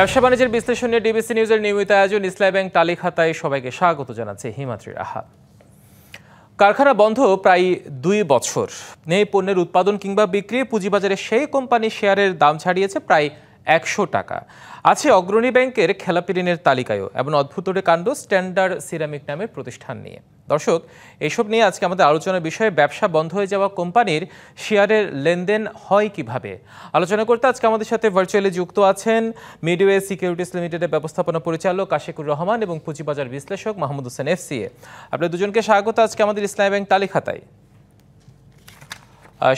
ব্যবসা বাণিজ্যের বিশ্লেষণ নিয়ে ডিবিসি নিউজের নিয়মিত আয়োজন ইসলামী ব্যাংক টালি খাতায় সবাইকে স্বাগত জানাচ্ছে হিমাদ্রি রাহা। কারখানা বন্ধ প্রায় 2 বছর, নেই পণ্যের উৎপাদন কিংবা বিক্রি। পুঁজিবাজারে সেই কোম্পানির শেয়ারের দাম ছাড়িয়েছে প্রায় 100 টাকা। আছে অগ্রণী ব্যাংকের খেলাপি ঋণের তালিকায়ও। এমন অদ্ভুত কাণ্ড স্ট্যান্ডার্ড সিরামিক নামের প্রতিষ্ঠান নিয়ে। দর্শক, এইসব নিয়ে আজকে আমাদের আলোচনার বিষয়ে ব্যবসা বন্ধ হয়ে যাওয়া কোম্পানির শেয়ারের লেনদেন হয় কিভাবে। আলোচনা করতে আজকে আমাদের সাথে ভার্চুয়ালি যুক্ত আছেন মিডওয়ে সিকিউরিটিজ লিমিটেডের ব্যবস্থাপনা পরিচালক আশিকুর রহমান এবং পুঁজিবাজার বিশ্লেষক মাহমুদ হোসেন এফসিএ। আপনাদের দুজনকে স্বাগত আজকে আমাদের ইসলামী ব্যাংক টালি খাতায়।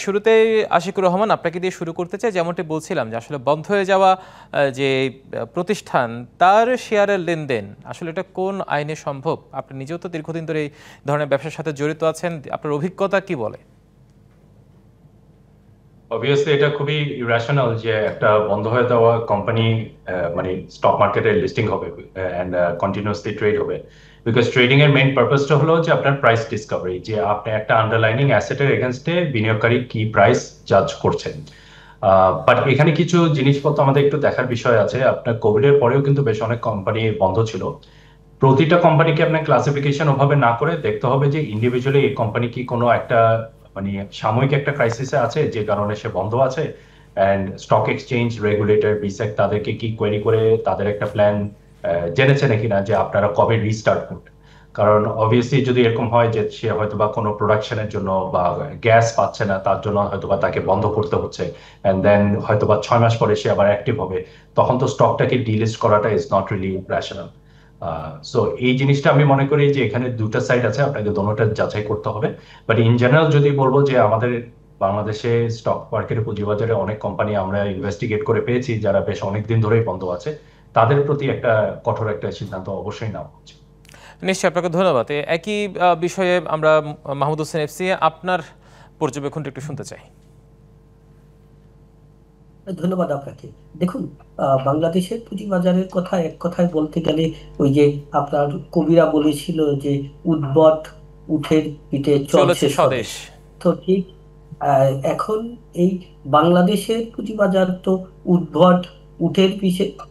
শুরুতে আশিকুর রহমান, আপনাকে দিয়ে শুরু করতে চাই। যেমনটি বলছিলাম যে আসলে বন্ধ হয়ে যাওয়া যে প্রতিষ্ঠান, তার শেয়ারের লেনদেন আসলে এটা কোন আইনে সম্ভব? আপনি নিজেও তো দীর্ঘদিন ধরে এই ধরনের ব্যবসার সাথে জড়িত আছেন, আপনার অভিজ্ঞতা কি বলে? অবভিয়াসলি এটা খুবই ইরেশনাল যে একটা বন্ধ হয়ে যাওয়া কোম্পানি মানে স্টক মার্কেটে লিস্টিং হবে এন্ড কন্টিনিউয়াসলি ট্রেড হবে, বিকজ ট্রেডিং এর মেইন পারপাসটা হলো যে আপনার প্রাইস ডিসকভারি, যে আপনি একটা আন্ডারলাইনিং অ্যাসেটের এগেনস্টে বিনিয়োগকারী কি প্রাইস জাজ করছেন। বাট এখানে কিছু জিনিসপত্র আমাদের একটু দেখার বিষয় আছে। আপনার কোভিড এর পরেও কিন্তু বেশ অনেক কোম্পানি বন্ধ ছিল। প্রতিটা কোম্পানিকে আপনার ক্লাসিফিকেশন ওভাবে না করে দেখতে হবে যে ইন্ডিভিজুয়ালি এই কোম্পানি কি কোনো একটা মানে সাময়িক একটা ক্রাইসিসে আছে যে কারণে সে বন্ধ আছে, অ্যান্ড স্টক এক্সচেঞ্জ রেগুলেটর বিসেক তাদেরকে কি কোয়েরি করে তাদের একটা প্ল্যান জেনেছে নাকি না যে আপনারা কবে রিস্টার্ট করবেন। কারণ অবভিয়াসলি যদি এরকম হয় যে সে হয়তো বা কোনো প্রোডাকশনের জন্য বা গ্যাস পাচ্ছে না, তার জন্য হয়তো বা তাকে বন্ধ করতে হচ্ছে, অ্যান্ড দেন হয়তো বা 6 মাস পরে সে আবার অ্যাক্টিভ হবে, তখন তো স্টকটাকে ডিলিস্ট করাটা is not really rational. So এই জিনিসটা আমি মনে করি যে এখানে দুটো সাইড আছে, আপনাকে দোনোটা যাচাই করতে হবে। বাট ইন জেনারেল যদি বলবো যে আমাদের বাংলাদেশে স্টক মার্কেটে পুঁজিবাজারে অনেক কোম্পানি আমরা ইনভেস্টিগেট করে পেয়েছি যারা বেশ অনেক দিন ধরেই বন্ধ আছে, তাদের প্রতি একটা কঠোর একটা সিদ্ধান্ত অবশ্যই নেওয়া উচিত। নিশ্চয়ই, আপনাকে ধন্যবাদ। একই বিষয়ে আমরা মাহমুদ হোসেন এফসিএ, আপনার পর্যবেক্ষণটা একটু শুনতে চাই। ধন্যবাদ আপনাকে। দেখুন, বাংলাদেশের পুঁজিবাজারের কথা এক কথায় বলতে গেলে ওই যে আপনার কবিরা বলেছিল যে উদ্ভট উঠের পিঠে চলছে স্বদেশ। তো ঠিক এখন এই বাংলাদেশের পুঁজিবাজার তো উদ্ভট উঠের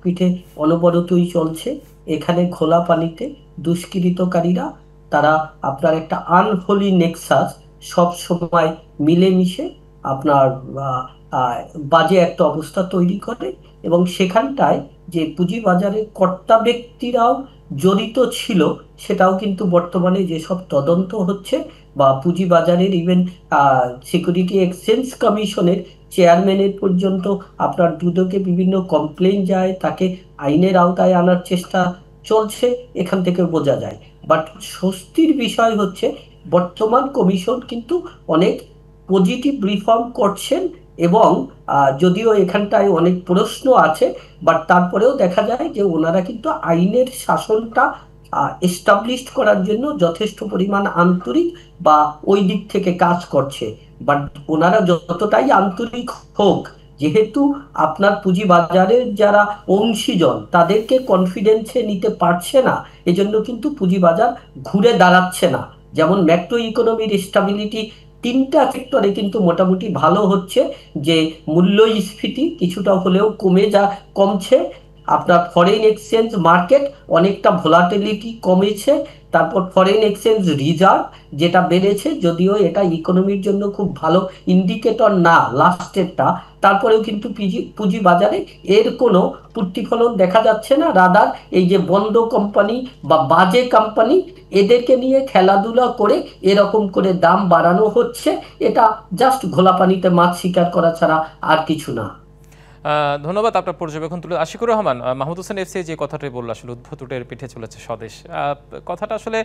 পিঠে অনবরতই চলছে। এখানে খোলা পানিতে দুষ্কৃতকারীরা তারা আপনার একটা আনহোলি নেক্সাস সব সময় মিলেমিশে আপনার বাজে একটা অবস্থা তৈরি করে, এবং সেখানটায় যে পুঁজিবাজারের কর্তা ব্যক্তিরাও জড়িত ছিল সেটাও কিন্তু বর্তমানে যেসব তদন্ত হচ্ছে বা পুঁজিবাজারের ইভেন সিকিউরিটি এক্সচেঞ্জ কমিশনের চেয়ারম্যানের পর্যন্ত আপনার দুদকে বিভিন্ন কমপ্লেন যায়, তাকে আইনের আওতায় আনার চেষ্টা চলছে, এখান থেকে বোঝা যায়। বাট স্বস্তির বিষয় হচ্ছে বর্তমান কমিশন কিন্তু অনেক পজিটিভ রিফর্ম করছেন, এবং যদিও এখানটায় অনেক প্রশ্ন আছে, বাট তারপরেও দেখা যায় যে ওনারা কিন্তু আইনের শাসনটা এস্টাবলিশ করার জন্য যথেষ্ট পরিমাণ আন্তরিক বা ওই দিক থেকে কাজ করছে। বাট ওনারা যতটাই আন্তরিক হোক, যেহেতু আপনার পুঁজিবাজারের যারা অংশীজন তাদেরকে কনফিডেন্সে নিতে পারছে না, এজন্য কিন্তু পুঁজিবাজার ঘুরে দাঁড়াচ্ছে না। যেমন ম্যাক্রো ইকোনমির স্টেবিলিটি 3টা সেক্টরে কিন্তু মোটামুটি ভালো হচ্ছে, যে মূল্যস্ফীতি কিছুটা হলেও কমছে, আপনার ফরেন এক্সচেঞ্জ মার্কেট অনেকটা ভোলাটিলিটি কমেছে, তারপর ফরেন এক্সচেঞ্জ রিজার্ভ যেটা বেড়েছে, যদিও এটা ইকোনমির জন্য খুব ভালো ইন্ডিকেটর না লাস্টেরটা, তারপরেও কিন্তু পুঁজি বাজারে এর কোনো প্রতিফলন দেখা যাচ্ছে না। রাদার এই যে বন্ধ কোম্পানি বা বাজে কোম্পানি, এদেরকে নিয়ে খেলাধুলা করে এরকম করে দাম বাড়ানো হচ্ছে, এটা জাস্ট ঘোলা পানিতে মাছ শিকার করা ছাড়া আর কিছু না। ধন্যবাদ আপনার পর্যবেক্ষণ তুলে। আশিকুর রহমান, মাহমুদ হোসেন এফসি যে কথাটাই বললো আসলে উদ্ভট উটের পিঠে চলেছে স্বদেশ, কথাটা আসলে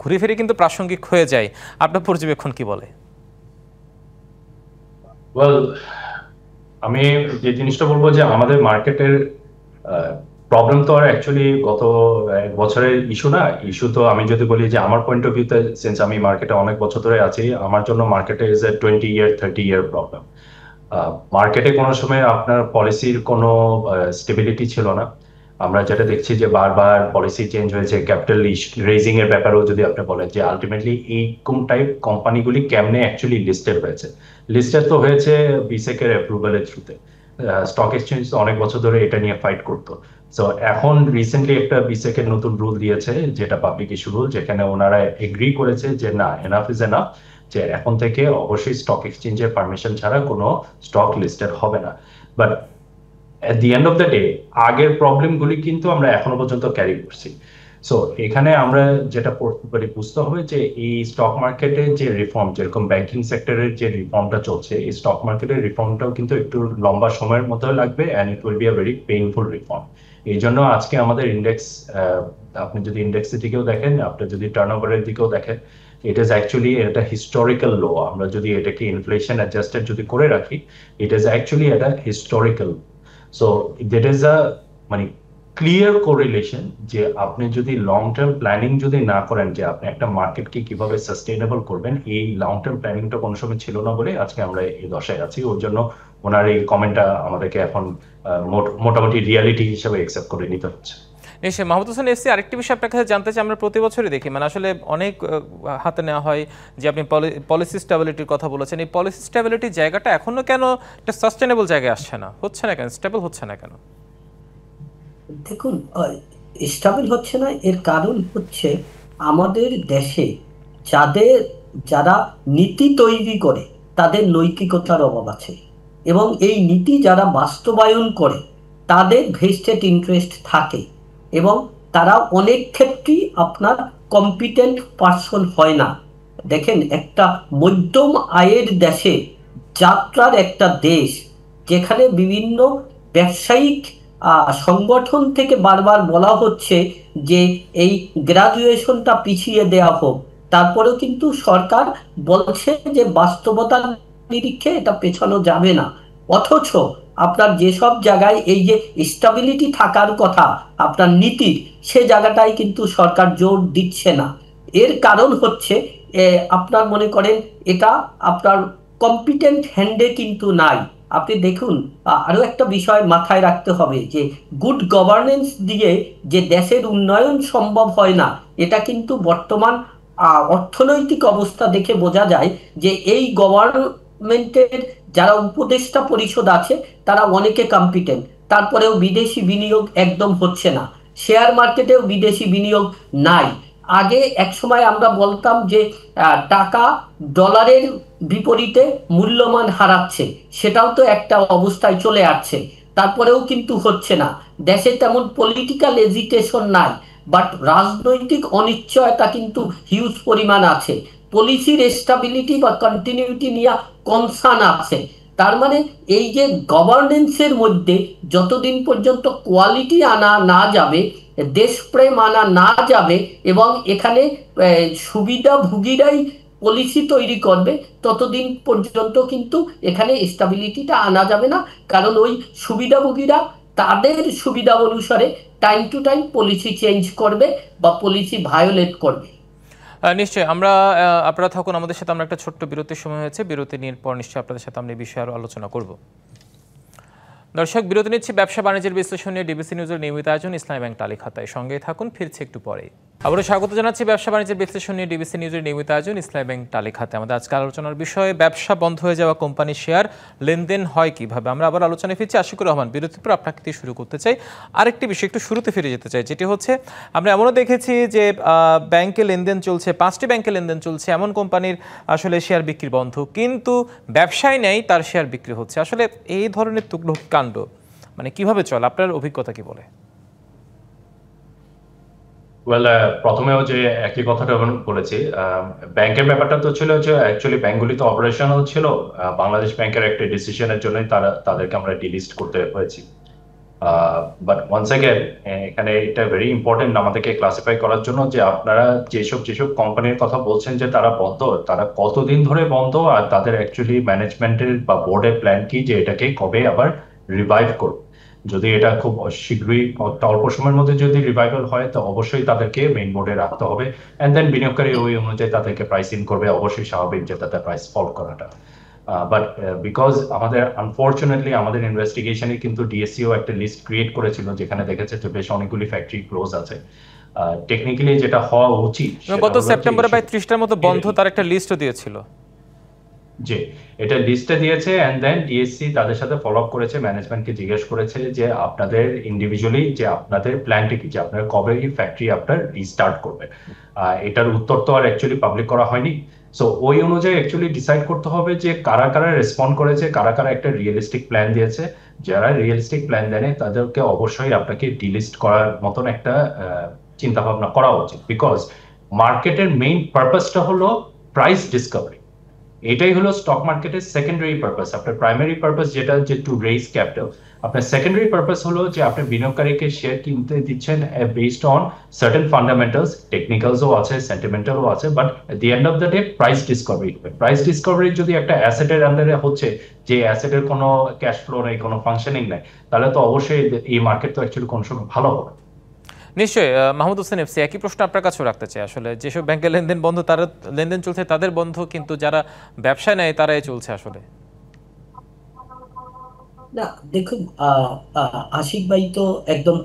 ঘুরে ফিরে কিন্তু প্রাসঙ্গিক হয়ে যায়। আপনার পর্যবেক্ষণ কি বলে? আমি যে জিনিসটা বলবো যে আমাদের মার্কেটের প্রবলেম তো আর অ্যাকচুয়ালি গত 1 বছরের ইস্যু না। ইস্যু তো আমি যদি বলি যে আমার পয়েন্ট অফ ভিউতে, সিন্স আমি মার্কেটে অনেক বছর ধরে আছি, আমার জন্য মার্কেটে is a 20 year 30 year problem. মার্কেটে কোনো সময় আপনার পলিসির কোনো স্টেবিলিটি ছিল না। আমরা যেটা দেখছি যে বারবার পলিসি চেঞ্জ হয়েছে, ক্যাপিটাল রেজিং এর ব্যাপারেও যদি আপনি বলেন যে আলটিমেটলি এই টাইপ কোম্পানিগুলি কেমনে অ্যাকচুয়ালি লিস্টেড হয়েছে। লিস্টেড তো হয়েছে বিসেক এর অ্যাপ্রুভালের থ্রুতে, স্টক এক্সচেঞ্জ অনেক বছর ধরে এটা নিয়ে ফাইট করতো। সো এখন রিসেন্টলি একটা বিসেক এর নতুন রুল দিয়েছে, যেটা পাবলিক ইস্যু রুল, যেখানে ওনারা এগ্রি করেছে যে না, এনাফ ইজ এনাফ, যে এখন থেকে অবশ্যই স্টক এক্সচেঞ্জের পারমিশন ছাড়া কোনো স্টক লিস্টেড হবে না। But at the end of the day আগের প্রবলেমগুলি কিন্তু আমরা এখনো পর্যন্ত ক্যারি করছি। সো এখানে আমরা যেটা বুঝতে হবে যে এই স্টক মার্কেটে যে রিফর্ম, যেরকম ব্যাংকিং সেক্টরের যে রিফর্মটা চলছে, এই স্টক মার্কেটের রিফর্মটাও কিন্তু একটু লম্বা সময়ের মধ্যে লাগবে, and it will be a very painful reform. এই জন্য আজকে আমাদের ইন্ডেক্স, আপনি যদি ইন্ডেক্সের দিকেও দেখেন, আপনি যদি টার্ন ওভারের দিকেও দেখেন, ইট ইজ অ্যাকচুয়ালি এটা হিস্টোরিক্যাল লো। আমরা যদি এটাকে ইনফ্লেশন অ্যাডজাস্টেড যদি করে রাখি, ইট ইজ অ্যাকচুয়ালি এটা historical. So that is a মানে ক্লিয়ার কোরিলেশন যে আপনি যদি লং টার্ম প্ল্যানিং যদি না করেন, যে আপনি একটা মার্কেটকে কিভাবে সাস্টেইনেবল করবেন, এই লং টার্ম প্ল্যানিংটা কোনো সময় ছিল না বলে আজকে আমরা এই দশায় আছি। ওর জন্য ওনার এই কমেন্টটা আমাদেরকে এখন মোটামুটি রিয়ালিটি হিসেবে অ্যাকসেপ্ট করে নিতে হচ্ছে। নিশ্চয়ই। মাহমুদ হোসেন এসসি, আরেকটি বিষয় আপনার কাছে জানতে চাই। আমরা প্রতি বছরই দেখি, মানে আসলে অনেক হাতে নেওয়া হয় যে আপনি পলিসি স্টেবিলিটির কথা বলেছেন, এই পলিসি স্টেবিলিটির জায়গাটা এখনো কেন একটা সাস্টেনেবল জায়গায় আসছে না, হচ্ছে না কেন, স্টেবল হচ্ছে না কেন? দেখুন, স্টেবল হচ্ছে না, এর কারণ হচ্ছে আমাদের দেশে যারা নীতি তৈরি করে তাদের নৈতিকতার অভাব আছে, এবং এই নীতি যারা বাস্তবায়ন করে তাদের ভেস্টেড ইন্টারেস্ট থাকে, এবং তারা অনেক ক্ষেত্রেই আপনার কম্পিটেন্ট পার্সন হয় না। দেখেন, একটা মধ্যম আয়ের দেশে, যাত্রার একটা দেশ, যেখানে বিভিন্ন ব্যবসায়িক সংগঠন থেকে বারবার বলা হচ্ছে যে এই গ্রাজুয়েশনটা পিছিয়ে দেওয়া হোক, তারপরেও কিন্তু সরকার বলছে যে বাস্তবতার নিরীক্ষে এটা পেছানো যাবে না। অথচ আপনার যেসব জায়গায় এই যে স্টেবিলিটি থাকার কথা আপনার নীতির, সে জায়গাটাই কিন্তু সরকার জোর দিচ্ছে না। এর কারণ হচ্ছে আপনার মনে করেন এটা আপনার কম্পিটেন্ট হ্যান্ডে কিন্তু নাই। আপনি দেখুন, আরো একটা বিষয় মাথায় রাখতে হবে যে গুড গভর্নেন্স দিয়ে যে দেশের উন্নয়ন সম্ভব হয় না, এটা কিন্তু বর্তমান অর্থনৈতিক অবস্থা দেখে বোঝা যায় যে এই গভর্নমেন্টের যারা উপদেষ্টা পরিষদ আছে তারা অনেকে কম্পিটেন্ট, তারপরেও বিদেশি বিনিয়োগ একদম হচ্ছে না, শেয়ার মার্কেটেও বিদেশি বিনিয়োগ নাই। আগে এক সময় আমরা বলতাম যে টাকা ডলারের বিপরীতে মূল্যমান হারাচ্ছে, সেটাও তো একটা অবস্থায় চলে আসছে, তারপরেও কিন্তু হচ্ছে না। দেশে তেমন পলিটিক্যাল এজিটেশন নাই, বাট রাজনৈতিক অনিশ্চয়তা কিন্তু হিউজ পরিমাণ আছে, পলিসির স্টেবিলিটি বা কন্টিনিউটি নিয়ে কনসার্ন আছে। তার মানে এই যে গভর্নেন্সের মধ্যে যতদিন পর্যন্ত কোয়ালিটি আনা না যাবে, দেশপ্রেম আনা না যাবে, এবং এখানে সুবিধাভোগীরাই পলিসি তৈরি করবে, ততদিন পর্যন্ত কিন্তু এখানে স্টেবিলিটিটা আনা যাবে না। কারণ ওই সুবিধাভোগীরা তাদের সুবিধা অনুসারে time to time policy change করবে বা পলিসি ভায়োলেট করবে। নিশ্চয়ই। আপনারা থাকুন আমাদের সাথে। আমরা একটা ছোট্ট বিরতির সময় হয়েছে, বিরতি নিয়ে পর নিশ্চয়ই আপনাদের সাথে আমরা এই বিষয়ে আরো আলোচনা করব। দর্শক, বিরতি নিচ্ছি। ব্যবসা বাণিজ্যের বিশ্লেষণ নিয়ে ডিবিসি নিউজের নিয়মিত আয়োজন ইসলামী ব্যাংক টালি খাতায়। সঙ্গে থাকুন, ফিরছি একটু পরেই। আবারও স্বাগত জানাচ্ছি ব্যবসা বাণিজ্যের বিশ্লেষণ নিয়ে ডিবিসি নিউজের নিয়মিত আয়োজন ইসলামী ব্যাংক টালি খাতায়। আমাদের আজকে আলোচনার বিষয় ব্যবসা বন্ধ হয়ে যাওয়া কোম্পানির শেয়ার লেনদেন হয় কিভাবে। আমরা আবার আলোচনায় ফিরছি। আশিকুর রহমান, বিরতির পর আপনাকে দিয়ে শুরু করতে চাই আরেকটি বিষয়, একটু শুরুতে ফিরে যেতে চাই, যেটি হচ্ছে আমরা এমনও দেখেছি যে ব্যাংকে লেনদেন চলছে, 5টি ব্যাংকে লেনদেন চলছে, এমন কোম্পানির আসলে শেয়ার বিক্রি বন্ধ, কিন্তু ব্যবসায় নেই তার শেয়ার বিক্রি হচ্ছে। আসলে এই ধরনের তুগলক কাণ্ড মানে কিভাবে চলে, আপনার অভিজ্ঞতা কি বলে? প্রথমেও যে একই কথাটা বলেছি, ব্যাংকের ব্যাপারটা তো ছিল যে অ্যাকচুয়ালি ব্যাংকগুলি তো অপারেশনাল ছিল। বাংলাদেশ ব্যাংকের একটা ডিসিশনের জন্যই তাদেরকে আমরা ডিলিস্ট করতে হয়েছি। বাট ওয়ান্স অ্যাগেন এখানে এটা ভেরি ইম্পর্টেন্ট আমাদেরকে ক্লাসিফাই করার জন্য যে আপনারা যেসব কোম্পানির কথা বলছেন যে তারা বন্ধ, তারা কতদিন ধরে বন্ধ, আর তাদের অ্যাকচুয়ালি ম্যানেজমেন্টের বা বোর্ডের প্ল্যান কি যে এটাকে কবে আবার রিভাইভ করবে। যদি এটা খুব শীঘ্রই অল্প সময়ের মধ্যে যদি রিভাইভাল হয়, তো অবশ্যই তাদেরকে মেইন বোর্ডে রাখতে হবে, এন্ড দেন বিনিয়োগকারী ওই অনুযায়ী তাদেরকে প্রাইস ইন করবে। অবশ্যই স্বাভাবিক যে তাদের প্রাইস ফল করাটা। বাট বিকজ আমাদের আনফর্চুনেটলি আমাদের ইনভেস্টিগেশনে কিন্তু ডিএসসিও একটা লিস্ট ক্রিয়েট করেছিল, যেখানে দেখেছে যে বেশ অনেকগুলি ফ্যাক্টরি ক্লোজ আছে। টেকনিক্যালি যেটা হওয়া উচিত, গত সেপ্টেম্বরে প্রায় 30টার মতো বন্ধ তার একটা লিস্টও দিয়েছিল। জি, এটা লিস্টে দিয়েছে এন্ড দেন ডিএসসি তাদের সাথে ফলো আপ করেছে, ম্যানেজমেন্টকে জিজ্ঞেস করেছে যে আপনাদের ইন্ডিভিজুয়ালি যে আপনাদের প্ল্যানটা কি, যে আপনার কবে এই ফ্যাক্টরি আপনার রিস্টার্ট করবে। এটার উত্তর তো আর অ্যাকচুয়ালি পাবলিক করা হয়নি। সো ওই অনুযায়ী অ্যাকচুয়ালি ডিসাইড করতে হবে যে কারা কারা রেসপন্ড করেছে, কারা কারা একটা রিয়েলিস্টিক প্ল্যান দিয়েছে। যারা রিয়েলিস্টিক প্ল্যান দেয় তাদেরকে অবশ্যই আপনাকে ডিলিস্ট করার মতন একটা চিন্তা ভাবনা করা উচিত, বিকজ মার্কেটের মেইন পারপাসটা হলো প্রাইস ডিসকভারি। এটাই হলো স্টক মার্কেটের সেকেন্ডারি পারপাস। আপনার প্রাইমারি পারপাস যেটা যে টু রেইজ ক্যাপিটাল, আপনার সেকেন্ডারি পারপাস হলো যে আপনি বিনিয়োগকারীকে শেয়ার কিনতে দিচ্ছেন বেসড অন সার্টেন ফান্ডামেন্টালস, টেকনিক্যালসও আছে, সেন্টিমেন্টালও আছে, but at the end of the day price Discovery হবে। প্রাইস ডিসকভারি যদি একটা অ্যাসেটের আন্ডারে হচ্ছে, যে অ্যাসেটের কোনো ক্যাশ ফ্লো নেই, কোনো ফাংশনিং নেই, তাহলে তো অবশ্যই এই মার্কেট তো অ্যাকচুয়ালি কোনো সময় ভালো হবে। নিশ্চয়ই। মাহমুদ হোসেন এফসি, একই প্রশ্ন আপনার কাছেও রাখতে চাই। আসলে যেসব ব্যাংকের লেনদেন বন্ধ, তারা লেনদেন চলছে তাদের বন্ধ, কিন্তু যারা ব্যবসায় নেয় তারাই চলছে আসলে। না, দেখুন, আশিক ভাই তো একদম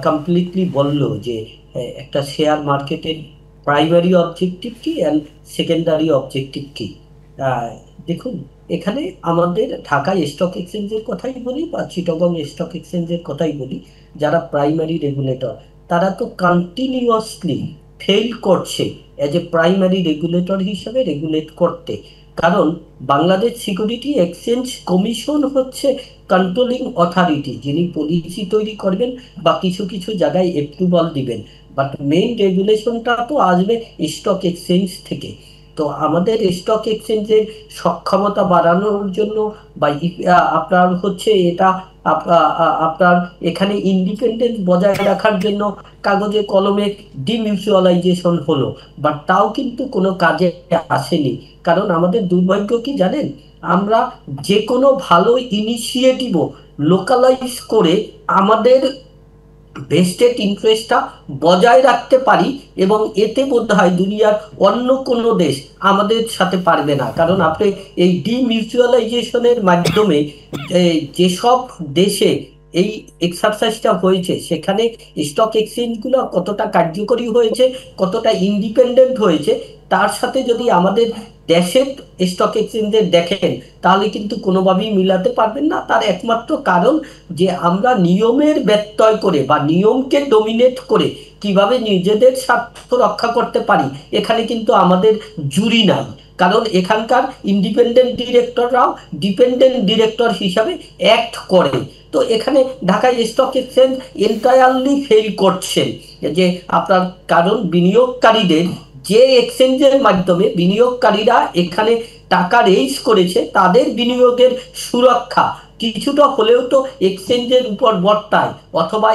কমপ্লিটলি বলল যে একটা শেয়ার মার্কেটের প্রাইমারি অবজেক্টিভ কি অ্যান্ড সেকেন্ডারি অবজেক্টিভ কি। আহ, দেখুন, এখানে আমাদের ঢাকা স্টক এক্সচেঞ্জের কথাই বলি বা চিটাগং স্টক এক্সচেঞ্জের কথাই বলি, যারা প্রাইমারি রেগুলেটর, তারা তো কন্টিনিউয়াসলি ফেল করছে এজ এ প্রাইমারি রেগুলেটর হিসেবে রেগুলেট করতে। কারণ বাংলাদেশ সিকিউরিটি এক্সচেঞ্জ কমিশন হচ্ছে কন্ট্রোলিং অথরিটি, যিনি পলিসি তৈরি করবেন বা কিছু কিছু জায়গায় অ্যাপ্রুভাল দিবেন, বাট মেইন রেগুলেশনটা তো আসবে স্টক এক্সচেঞ্জ থেকে। তো আমাদের স্টক এক্সচেঞ্জের সক্ষমতা বাড়ানোর জন্য বা আপনার হচ্ছে এটা আপনার এখানে ইন্ডিপেন্ডেন্স বজায় রাখার জন্য কাগজে কলমে ডিমিউচুয়ালাইজেশন হলো, বাট তাও কিন্তু কোনো কাজে আসেনি। কারণ আমাদের দুর্ভাগ্য কি জানেন, আমরা যে কোনো ভালো ইনিশিয়েটিভও লোকালাইজ করে আমাদের ভেস্টেড ইন্টারেস্টটা বজায় রাখতে পারি, এবং এতে বোধ হয় দুনিয়ার অন্য কোনো দেশ আমাদের সাথে পারবে না। কারণ আপনি এই ডিমিউচুয়ালাইজেশনের মাধ্যমে যেসব দেশে এই এক্সারসাইজটা হয়েছে, সেখানে স্টক এক্সচেঞ্জগুলো কতটা কার্যকরী হয়েছে, কতটা ইন্ডিপেন্ডেন্ট হয়েছে, তার সাথে যদি আমাদের দেশের স্টক এক্সচেঞ্জের দেখেন, তাহলে কিন্তু কোনোভাবেই মিলাতে পারবেন না। তার একমাত্র কারণ যে আমরা নিয়মের ব্যত্যয় করে বা নিয়মকে ডমিনেট করে কিভাবে নিজেদের স্বার্থ রক্ষা করতে পারি, এখানে কিন্তু আমাদের জুরি নাই। কারণ এখানকার ইন্ডিপেন্ডেন্ট ডিরেক্টররাও ডিপেন্ডেন্ট ডিরেক্টর হিসাবে অ্যাক্ট করে। তো এখানে Dhaka stock exchange entirely fail করছেন, যে আপনার কারণ বিনিয়োগকারীদের, যে এক্সচেঞ্জের মাধ্যমে বিনিয়োগকারীরা এখানে টাকা রেইজ করেছে, তাদের বিনিয়োগের সুরক্ষা কিছুটা হলেও তো এক্সচেঞ্জের উপর বর্তায়, অথবা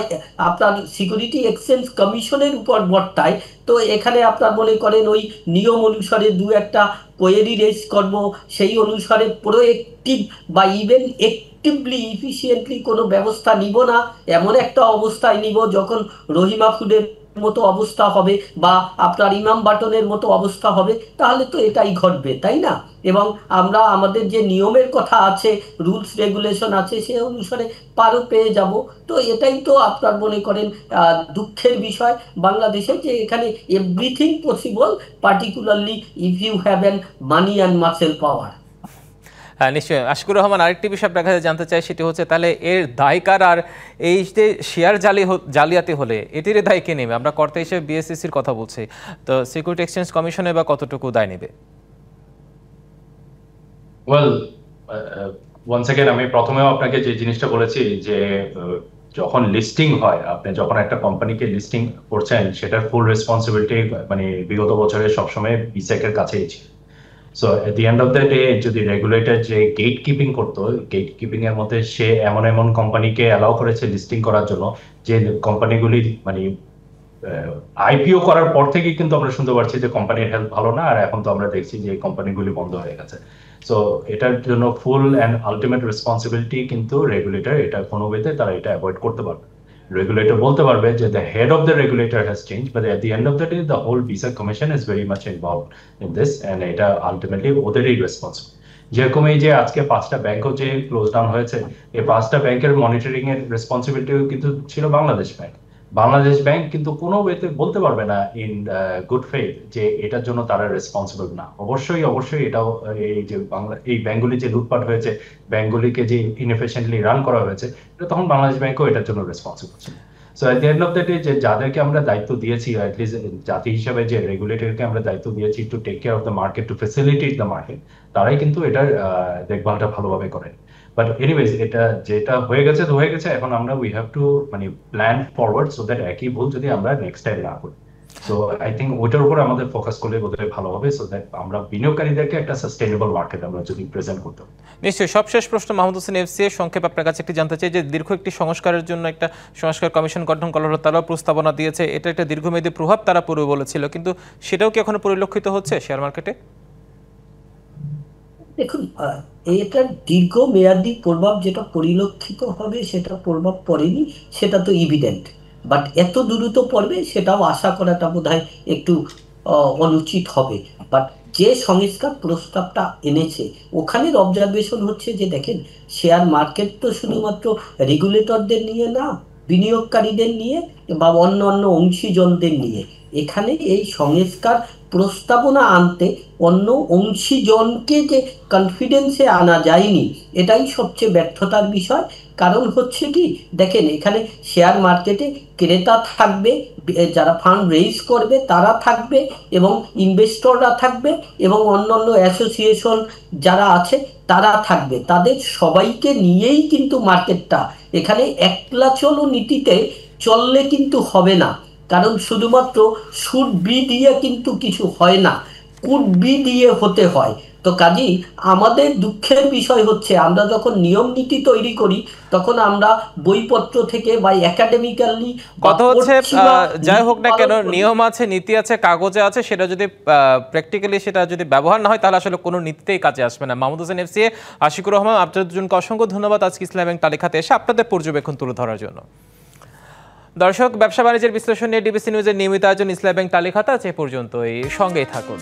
আপনার সিকিউরিটি এক্সচেঞ্জ কমিশনের উপর বর্তায়। তো এখানে আপনার মনে করেন ওই নিয়ম অনুসারে দু একটা কোয়েরি রেজ করব, সেই অনুসারে প্রোয়েক্টিভ বা ইভেন অ্যাক্টিভলি ইফিসিয়েন্টলি কোনো ব্যবস্থা নিব না, এমন একটা অবস্থায় নিব যখন রহিমা ফুডের মতো অবস্থা হবে বা আপনার ইমাম বাটনের মতো অবস্থা হবে, তাহলে তো এটাই ঘটবে, তাই না? এবং আমরা আমাদের যে নিয়মের কথা আছে, রুলস রেগুলেশন আছে, সে অনুসারে পারও পেয়ে যাব। তো এটাই তো আপনার মনে করেন দুঃখের বিষয় বাংলাদেশে, যে এখানে everything possible, particularly if you have an money and muscle power. হ্যাঁ, নিশ্চয়ই। আশিকুর রহমান, আরেকটি বিষয় আপনার কাছে জানতে চাই, সেটি হচ্ছে তাহলে এর দায় কার? আর এই যে শেয়ার জালিয়াতি হলে এটির দায় কে নেবে? আমরা কর্তা হিসেবে বিএসইসির কথা বলছি, তো সিকিউরিটি এক্সচেঞ্জ কমিশনে বা কতটুকু দায় নেবে? ওয়েল, ওয়ান্স অ্যাগেন আমি প্রথমেও আপনাকে যে জিনিসটা বলেছি যে যখন লিস্টিং হয়, আপনি যখন একটা কোম্পানিকে লিস্টিং করছেন, সেটার ফুল রেসপন্সিবিলিটি মানে বিগত বছরে সবসময় বিসেক এর কাছেই ছিল। So at the end of the day যদি রেগুলেটর যে গেট কিপিং করতো, গেট কিপিং এর মধ্যে সে এমন এমন কোম্পানিকে অ্যালাউ করেছে লিস্টিং করার জন্য, যে কোম্পানিগুলি মানে আইপিও করার পর থেকে কিন্তু আমরা শুনতে পারছি যে কোম্পানির হেলথ ভালো না, আর এখন তো আমরা দেখছি যে কোম্পানিগুলি বন্ধ হয়ে গেছে। সো এটার জন্য ফুল অ্যান্ড আলটিমেট রেসপন্সিবিলিটি কিন্তু রেগুলেটর, এটা কোনো ওয়েতে তারা এটা অ্যাভয়েড করতে পারবে। রেগুলেটর বলতে পারবে যে the head of the regulator has change, but at the end of the day the whole BSEC commission is very much involved in this, and এটা আলটিমেটলি ওদেরই রেসপন্সিবল। যেরকম এই যে আজকে 5টা ব্যাংকও যে ক্লোজ ডাউন হয়েছে, এই 5টা ব্যাংকের মনিটরিং এর রেসপন্সিবিলিটিও কিন্তু ছিল বাংলাদেশ ব্যাংক। বাংলাদেশ ব্যাংক কিন্তু কোনো ওয়েতে বলতে পারবে না ইন গুড ফেথ যে এটার জন্য তারা রেসপন্সিবল না। অবশ্যই অবশ্যই এটাও এই যে এই ব্যাংকগুলি যে লুটপাট হয়েছে, ব্যাংকগুলিকে যে ইনএফিশিয়েন্টলি রান করা হয়েছে, এটা তখন বাংলাদেশ ব্যাংকও এটার জন্য রেসপন্সিবল ছিল। So at the end of the day যে যাদেরকে আমরা দায়িত্ব দিয়েছি, অ্যাটলিস্ট জাতি হিসাবে যে রেগুলেটরকে আমরা দায়িত্ব দিয়েছি to take care of the market, to facilitate the market, তারাই কিন্তু এটার দেখভালটা ভালোভাবে করেন। বাট এনিওয়েজ, এটা যেটা হয়ে গেছে তো হয়ে গেছে, এখন আমরা উই হ্যাভ টু মানে প্ল্যান ফরওয়ার্ড সো দ্যাট একই ভুল যদি আমরা নেক্সট টাইম না করি। সো আই থিঙ্ক ওইটার উপর আমাদের ফোকাস করলে বোধহয় ভালো হবে, সো দ্যাট আমরা বিনিয়োগকারীদেরকে একটা সাস্টেইনেবল মার্কেট আমরা যদি প্রেজেন্ট করতে পারি। নিশ্চয়ই। সবশেষ প্রশ্ন মাহমুদ হোসেন এফসিএ, সংক্ষেপে আপনার কাছে একটি জানতে চাই যে দীর্ঘ একটি সংস্কারের জন্য একটা সংস্কার কমিশন গঠন করা হলো, তারাও প্রস্তাবনা দিয়েছে, এটা একটা দীর্ঘমেয়াদী প্রভাব তারা পূর্বে বলেছিল, কিন্তু সেটাও কি এখনো পরিলক্ষিত হচ্ছে শেয়ার মার্কেটে? দেখুন, এটার দীর্ঘমেয়াদী প্রভাব যেটা পরিলক্ষিত হবে সেটা প্রভাব পড়েনি, সেটা তো ইভিডেন্ট। বাট এত দ্রুত পড়বে সেটাও আশা করাটা বোধহয় একটু অনুচিত হবে। বাট যে সংস্কার প্রস্তাবটা এনেছে ওখানের অবজারভেশন হচ্ছে যে দেখেন, শেয়ার মার্কেট তো শুধুমাত্র রেগুলেটরদের নিয়ে না, বিনিয়োগকারীদের নিয়ে বা অন্য অন্য অংশীজনদের নিয়ে। এখানে এই সংস্কার প্রস্তাবনা আনতে অন্য অংশীজনকে যে কনফিডেন্সে আনা যায়নি, এটাই সবচেয়ে ব্যর্থতার বিষয়। কারণ হচ্ছে কি, দেখেন এখানে শেয়ার মার্কেটে ক্রেতা থাকবে, যারা ফান্ড রেইজ করবে তারা থাকবে, এবং ইনভেস্টররা থাকবে, এবং অন্যান্য অ্যাসোসিয়েশন যারা আছে তারা থাকবে। তাদের সবাইকে নিয়েই কিন্তু মার্কেটটা, এখানে একলা চলো নীতিতে চললে কিন্তু হবে না। কারণ শুধুমাত্র শুড বি দিয়ে কিন্তু কিছু হয় না, কুড বি দিয়ে হতে হয়। তো কাজেই আমাদের দুঃখের বিষয় হচ্ছে, আমরা যখন নিয়ম নীতি তৈরি করি তখন আমরা বইপত্র থেকে বা একাডেমিক্যালি কথা হচ্ছে যাই হোক না কেন, নিয়ম আছে, নীতি আছে, কাগজে আছে, সেটা যদি প্র্যাকটিক্যালি সেটা যদি ব্যবহার না হয় তাহলে আসলে কোনো নীতিতেই কাজে আসবে না। মাহমুদ হোসেন এফসিএ, আশিকুর রহমান, আপনাদের দুজনকে অসংখ্য ধন্যবাদ আজকে ইসলামী ব্যাংক তালিকাতে এসে আপনাদের পর্যবেক্ষণ তুলে ধরার জন্য। দর্শক, ব্যবসা বাণিজ্যের বিশ্লেষণ নিয়ে ডিবিসি নিউজের নিয়মিত আয়োজন ইসলামী ব্যাংক তালিকাতে আছে পর্যন্ত, এই সঙ্গেই থাকুন।